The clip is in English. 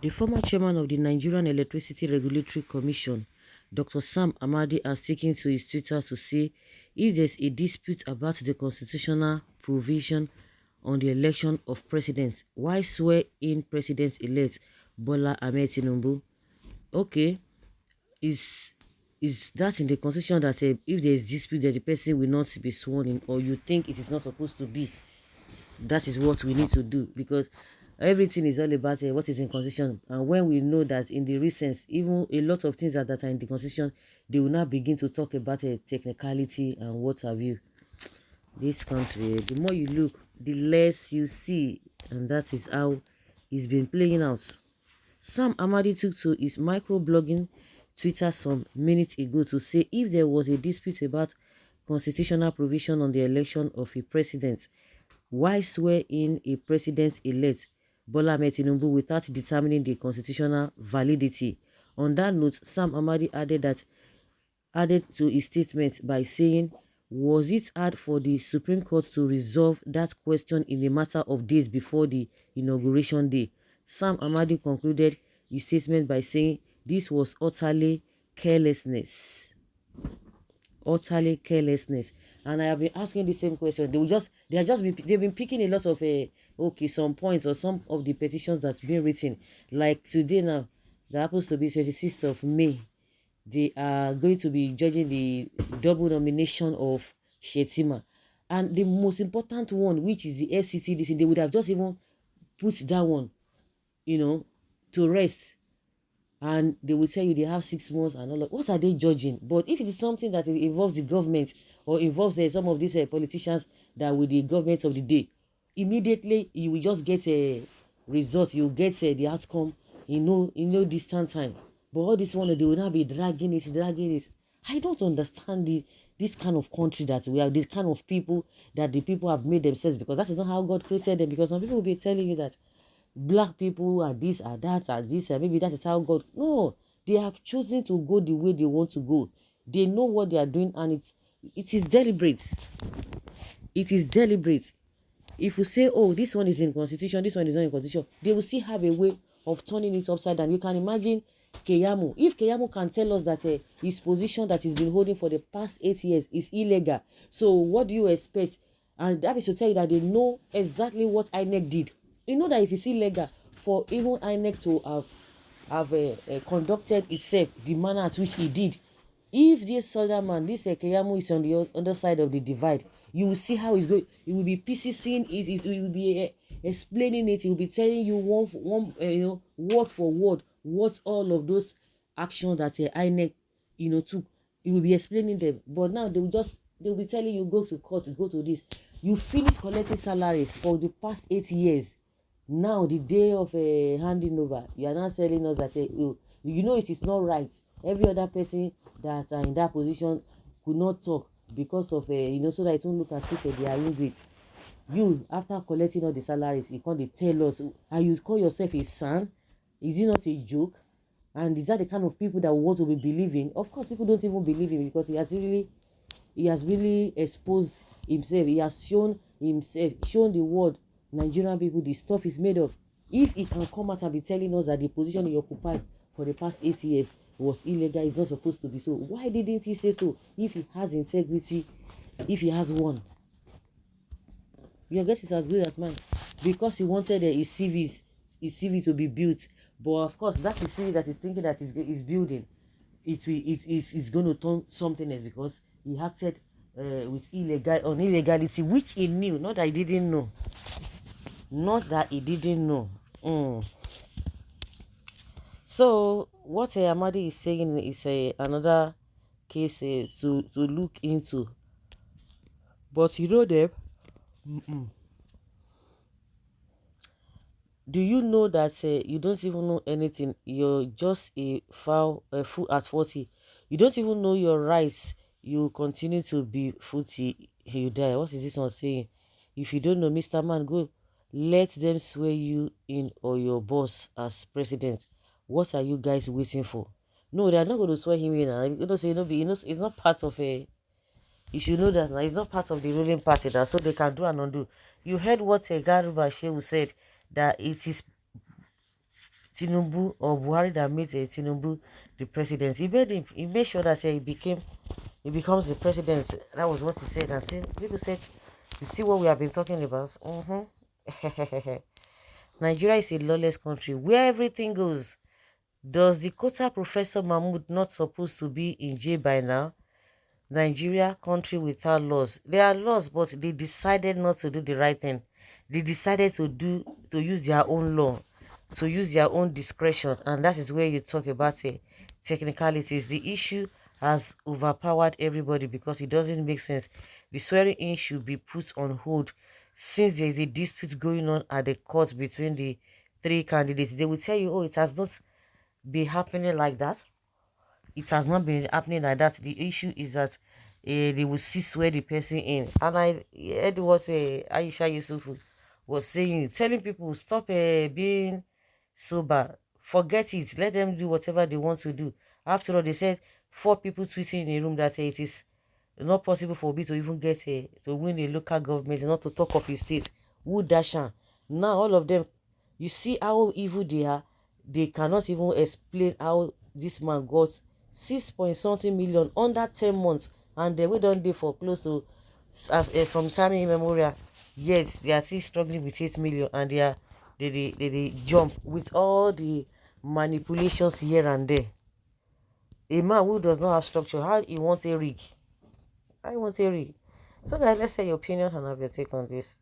The former chairman of the Nigerian Electricity Regulatory Commission, Dr. Sam Amadi, has taken to his Twitter to say if there's a dispute about the constitutional provision on the election of presidents, why swear in President-elect Bola Ahmed Tinubu? Okay, is that in the constitution that if there is dispute that the person will not be sworn in, or you think it is not supposed to be? That is what we need to do, because everything is all about what is in constitution. And when we know that in the recent, even a lot of things that are in the constitution, they will now begin to talk about a technicality and what have you. This country, the more you look, the less you see, and that is how it's been playing out. Sam Amadi took to his microblogging Twitter some minutes ago to say if there was a dispute about constitutional provision on the election of a president, why swear in a president-elect Bola Ahmed Tinubu without determining the constitutional validity? On that note, Sam Amadi added to his statement by saying, was it hard for the Supreme Court to resolve that question in a matter of days before the inauguration day? Sam Amadi concluded his statement by saying this was utterly carelessness. Utterly carelessness. And I have been asking the same question. They've been picking a lot of some points or some of the petitions that's been written. Like today now, that happens to be 26th of May. They are going to be judging the double nomination of Shetima. And the most important one, which is the FCT, they would have just even put that one, to rest. And they will tell you they have 6 months and all of what are they judging? But if it is something that involves the government or involves some of these politicians that with the government of the day, immediately you will just get a result, you get the outcome in no distant time. But all this one, they will now be dragging it. I don't understand this kind of country that we have, this kind of people that the people have made themselves, because that is not how God created them. Because some people will be telling you that black people are this, are that, are this, and maybe that is how God. No, they have chosen to go the way they want to go. They know what they are doing, and it is deliberate. It is deliberate. If you say, oh, this one is in constitution, this one is not in constitution, they will still have a way of turning it upside down. You can imagine Keyamo. If Keyamo can tell us that his position that he's been holding for the past 8 years is illegal, so what do you expect? And that is to tell you that they know exactly what INEC did. You know that it is illegal for even INEC to have conducted itself the manner at which he did. If this southern man, this Keyamo, is on the other side of the divide, you will see how it's going. He will be piecing it. It will be explaining it. He will be telling you word for word what all of those actions that INEC took. He will be explaining them. But now they will be telling you go to court, go to this. You finish collecting salaries for the past 8 years. Now the day of handing over, you are now telling us that it is not right. Every other person that are in that position could not talk because of so that it won't look as if they are angry. You, after collecting all the salaries, you can't tell us, and you call yourself a son? Is it not a joke? And is that the kind of people that we want to be believing? Of course, people don't even believe him, because he has really exposed himself. He has shown the world, Nigerian people, the stuff is made of. If he can come out and be telling us that the position he occupied for the past 8 years was illegal, it's not supposed to be so, why didn't he say so? If he has integrity, if he has one, your guess is as good as mine. Because he wanted his CV to be built. But of course, that is CV that is thinking that is building, it's going to turn something else, because he acted with illegality, which he knew, not that he didn't know. Not that he didn't know. So what Amadi is saying is another case to look into. But you know them. Do you know that you don't even know anything? You're just a fool at 40. You don't even know your rights. You continue to be footy. You die. What is this one saying? If you don't know, Mr. Man, go. Let them swear you in or your boss as president. What are you guys waiting for? No, they are not going to swear him in. You know, say it's not part of a. You should know that now. It's not part of the ruling party, that so they can do and undo. You heard what Garuba Shehu said, that it is Tinubu or Buhari that made Tinubu the president. He made sure that he becomes the president. That was what he said. And people said, you see what we have been talking about? Nigeria is a lawless country where everything goes. Does the quota Professor Mahmoud not supposed to be in jail by now? Nigeria, country without laws. There are laws, but they decided not to do the right thing. They decided to use their own law, to use their own discretion, and that is where you talk about technicalities. The issue has overpowered everybody because it doesn't make sense. The swearing in should be put on hold since there is a dispute going on at the court between the three candidates. They will tell you, oh, it has not been happening like that. It has not been happening like that. The issue is that they will see swear the person in. And I heard what Aisha Yusuf was saying, telling people stop being sober, forget it, let them do whatever they want to do. After all, they said 4 people tweeting in a room that it is not possible for me to even get to win a local government, not to talk of his state. Who dashan? Now all of them, you see how evil they are. They cannot even explain how this man got 6 point something million under 10 months, and we don't do for close to from Sami Memorial. Yes, they are still struggling with 8 million, and they jump with all the manipulations here and there. A man who does not have structure, how he want a rig? I want a rig. So guys, let's say your opinion and have your take on this.